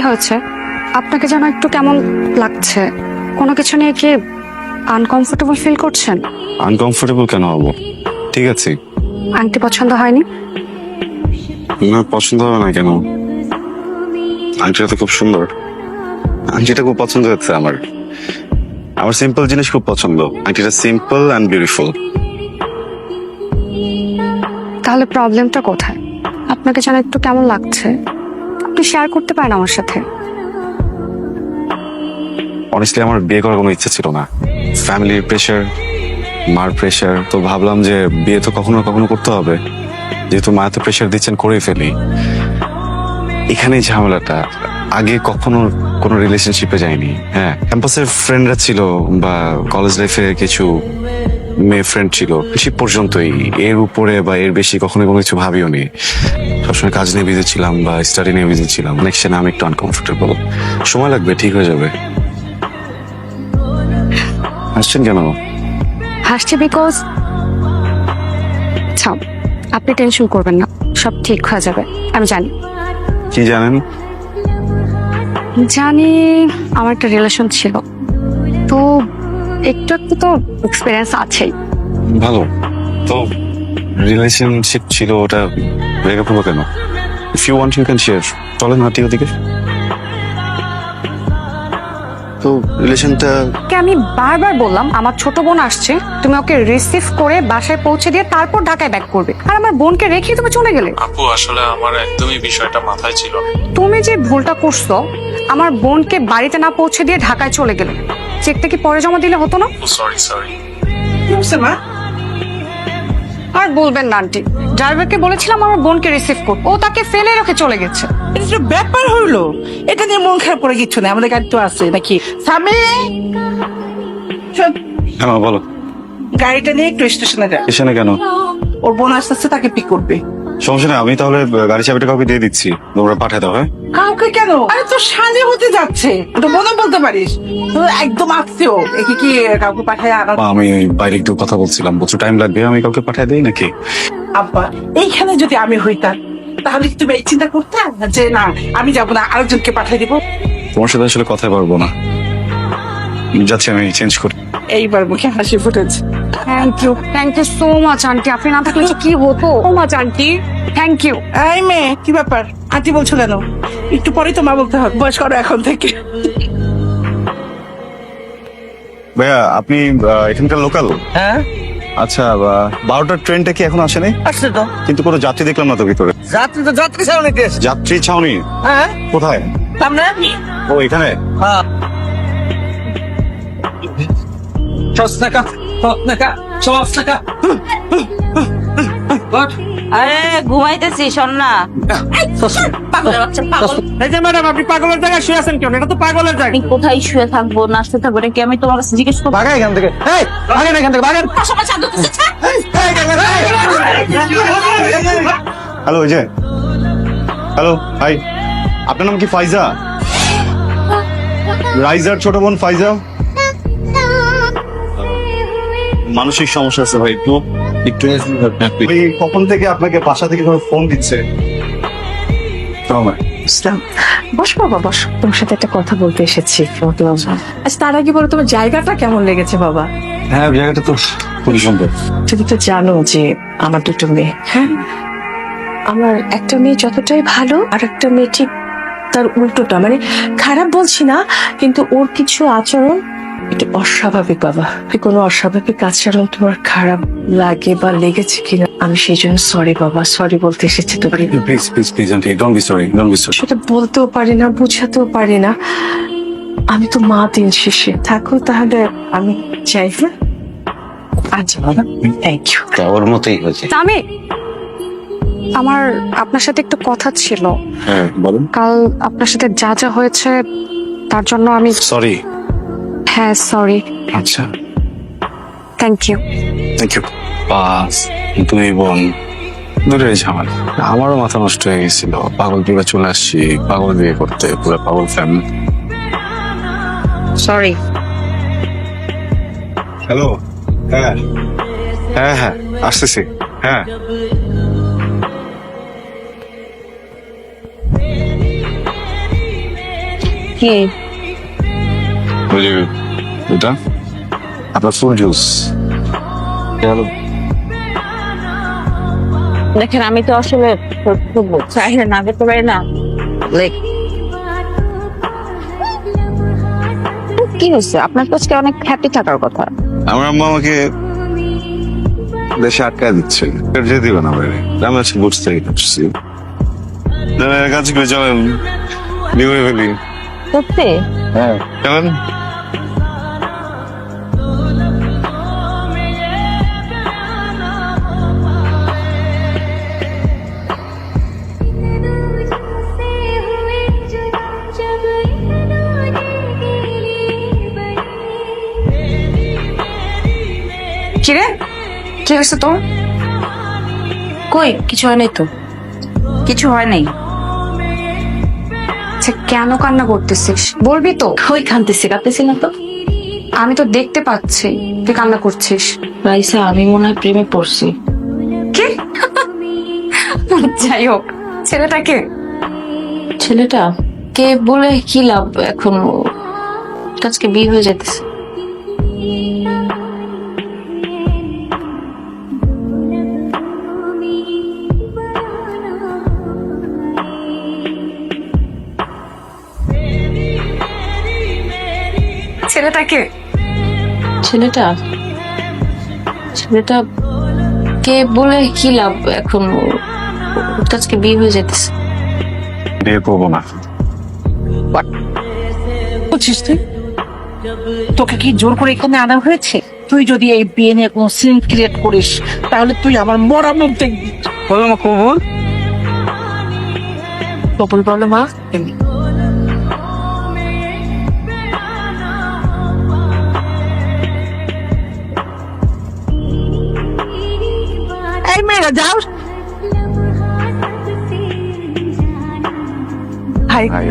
হয়েছে? আপনাকে যেন একটু কেমন লাগছে। কোনো কিছু নিয়ে কি আনকমফোর্টেবল ফিল করছেন? আনকমফোর্টেবল কেন হবো? ঠিক আছে। আংটি পছন্দ হয়নি? না, পছন্দ হবে না কেন? আংটিটা তো খুব সুন্দর। আংটিটা খুব পছন্দ হচ্ছে আমার। আমার সিম্পল জিনিস খুব পছন্দ। আংটিটা সিম্পল অ্যান্ড বিউটিফুল। তাহলে প্রবলেমটা কোথায়? আপনাকে যেন একটু কেমন লাগছে, আপনি শেয়ার করতে পারেন আমার সাথে। অনেস্টলি আমার বিয়ে করার কোনো ইচ্ছা ছিল না। ফ্যামিলির প্রেশার, মার প্রেশার, তো ভাবলাম যে বিয়ে তো কখনো কখনো করতে হবে, যেহেতু মা তো প্রেশার দিচ্ছেন করেই ফেলি। এখানেই ঝামেলাটা। আগে কখনো কোনো রিলেশনশিপে যাইনি। হ্যাঁ, ক্যাম্পাসের ফ্রেন্ডরা ছিল বা কলেজ লাইফে কিছু মেয়ে ফ্রেন্ড ছিল, সে পর্যন্তই। এর উপরে বা এর বেশি কখনো কোনো কিছু ভাবিও নি। সবসময় কাজ নিয়ে বিজি ছিলাম বা স্টাডি নিয়ে বিজি ছিলাম। নেক্সট টাইম আমি একটু আনকমফোর্টেবল। সময় লাগবে, ঠিক হয়ে যাবে। হাসছেন কেন? হাসছে বিকজ আচ্ছা, আপনি টেনশন করবেন না, সব ঠিক হয়ে যাবে। আমি জানি কি জানেন? জানি আমার একটা রিলেশন ছিল, তো একটু একটু তো এক্সপিরিয়েন্স আছেই। ভালো তো। রিলেশনশিপ ছিল, ওটা ব্রেকআপ হলো কেন? If you want you can share. চলেন হাঁটি ওদিকে। তো রিলেশনটা কে আমি বারবার বললাম আমার ছোট বোন আসছে, তুমি ওকে রিসিভ করে বাসায় পৌঁছে দিয়ে তারপর ঢাকায় ব্যাক করবে, আর আমার বোনকে রেখে তুমি চলে গেলে। আপু আসলে আমার একদমই বিষয়টা মাথায় ছিল না। তুমি যে ভুলটা করছো, আমার বোনকে বাড়িতে না পৌঁছে দিয়ে ঢাকায় চলে গেলে, চেকটা কি পরে জমা দিলে হতো না? সরি। আর বলবেন না আন্টি, ড্রাইভারকে বলেছিলাম আমার বোনকে রিসিভ করতে, ও তাকে ফেলে রেখে চলে গেছে। এটা যে ব্যাপার হইলো, এটা নিয়ে মন খারাপ করে কিচ্ছু নেই, আমাদের গাড়ি তো আছে নাকি। সামনে শোন, হ্যাঁ মা, বলো। গাড়িটা নিয়ে একটু স্টেশনে যা। স্টেশনে কেন? ওর বোন আসতে আসতে তাকে পিক করবে। সমস্যা নেই, আমি তাহলে গাড়ি চাবিটা কাউকে দিয়ে দিচ্ছি, তোমরা পাঠিয়ে দাও। হ্যাঁ, কাউকে কেন? আরে তো সাজে হতে যাচ্ছে, তো বোনও বলতে পারিস। তো একদম আসছেও, একে কি কাউকে পাঠায় আনা? মা, আমি বাইরে একটু কথা বলছিলাম, প্রচুর টাইম লাগবে, আমি কাউকে পাঠিয়ে দিই নাকি? আব্বা, এইখানে যদি আমি হইতাম তাহলে কি তুমি এই চিন্তা করতে যে না আমি যাবো না, আরেকজনকে পাঠিয়ে দিব? তোমার সাথে আসলে কথাই পারবো না, যাচ্ছি আমি চেঞ্জ করি। এইবার মুখে হাসি ফুটেছে। Thank you so much aunty, আপনি না থাকলে যে কি হতো। So much aunty, thank you. এই মেয়ে, কি ব্যাপার? আন্টি বলছো কেন? একটু পরেই তো মা বলতে হবে, বয়স করো এখন থেকে। ভাইয়া, আপনি এখানকার লোকাল? হ্যাঁ, আচ্ছা, 12টার ট্রেনটা কি এখন আসেনি? আসছে তো। কিন্তু কোনো যাত্রী দেখলাম না তো ভিতরে। যাত্রী তো যাত্রী ছাড়া নিতে এসছে। যাত্রী ছাউনি হ্যাঁ, কোথায়? সামনে। ও, এখানে। হ্যাঁ, আরে ঘুমাইতেছি, শোন না। পাগলের বাচ্চা, পাগল। এই যে ম্যাডাম, আপনি পাগলের জায়গায় শুয়ে আছেন কেন? এটা তো পাগলের জায়গা। আমি কোথায় শুয়ে থাকবো, নাচতে থাকবো নাকি আমি তোমার কাছে জিজ্ঞেস করবো? ভাগা এখান থেকে, এই ভাগেন এখান থেকে, ভাগেন। পাশাপাশি আদর দিতেছে। হ্যালো, এই যে, হ্যালো, হাই। আপনার নাম কি ফাইজা? রাইজার ছোট বোন ফাইজা। মানসিক সমস্যা আছে ভাই, একটু একটু ওই কখন থেকে আপনাকে বাসা থেকে ফোন দিচ্ছে। বস বাবা, বস, তোমার সাথে একটা কথা বলতে এসেছি। আচ্ছা, তার আগে বলো তোমার জায়গাটা কেমন লেগেছে বাবা? হ্যাঁ, জায়গাটা তো খুবই সুন্দর। তুমি তো জানো যে আমার দুটো মেয়ে, হ্যাঁ, আমার একটা মেয়ে যতটাই ভালো, আর একটা মেয়ে ঠিক তার উল্টোটা। মানে খারাপ বলছি না, কিন্তু ওর কিছু আচরণ একটু অস্বাভাবিক বাবা। কোনো অস্বাভাবিক আচরণ তোমার খারাপ লাগে বা লেগেছে কিনা, আমি সেই জন্য সরি বাবা, সরি বলতে এসেছি তোমার। Please please please aunty, don't be sorry, don't be sorry. সেটা বলতেও পারি না, বুঝাতেও পারি না। আমি তো মা, দিন শেষে থাকো তাহলে আমি চাই। হ্যাঁ, আচ্ছা বাবা, থ্যাংক ইউ। ওর মতোই হয়েছে। আমি আমার আপনার সাথে একটু কথা ছিল। হ্যাঁ, বলুন। কাল আপনার সাথে যা যা হয়েছে তার জন্য আমি সরি। হ্যাঁ সরি। আচ্ছা, থ্যাংক ইউ। Thank you. বাস, দুই বোন দূরের ঝামেলা। আমারও মাথা নষ্ট হয়ে গেছিল, পাগল বিয়ে চলে আসছি, পাগল বিয়ে করতে, পুরো পাগল ফ্যামিলি। সরি। হ্যালো, হ্যাঁ হ্যাঁ হ্যাঁ, আসতেছি। হ্যাঁ, কি ওই যে এটা আপনার ফুল জুস দেখেন, আমি তো আসলে চাহিদা না করতে পারি না। লাইক কি হচ্ছে? আপনার তো আজকে অনেক হ্যাপি থাকার কথা। আমার আম্মা আমাকে দেশে আটকায় দিচ্ছে, যেতে দিবে না বাইরে। আমি আজকে বুঝতে পারছি কাজ করে চলেন বিয়ে করে ফেলি। সত্যি? হ্যাঁ চলেন। কিরে, কি হয়েছে তোর? কই কিছু হয় নাই তো। কিছু হয় নাই। আচ্ছা, কেন কান্না করতেছিস বলবি তো? কই কাঁদতেছি না তো। আমি তো দেখতে পাচ্ছি তুই কান্না করছিস। রাইসা, আমি মনে হয় প্রেমে পড়ছি। কি? যাই হোক, ছেলেটাকে ছেলেটা কে বলে কি লাভ এখন? আজকে বিয়ে হয়ে যেতেছে। ছেলেটাকে ছেলেটা কে বলে কি লাভ এখন? আজকে বিয়ে হয়ে যেতেছে। বিয়ে করবো না। বলছিস তুই? তোকে কি জোর করে এখানে আনা হয়েছে? তুই যদি এই বিয়ে নিয়ে কোনো সিন ক্রিয়েট করিস তাহলে তুই আমার মরা মুখ দেখবি। বলো মা কবুল। কবুল বলো মা। এই মেয়েরা যাও। ভাই ভাই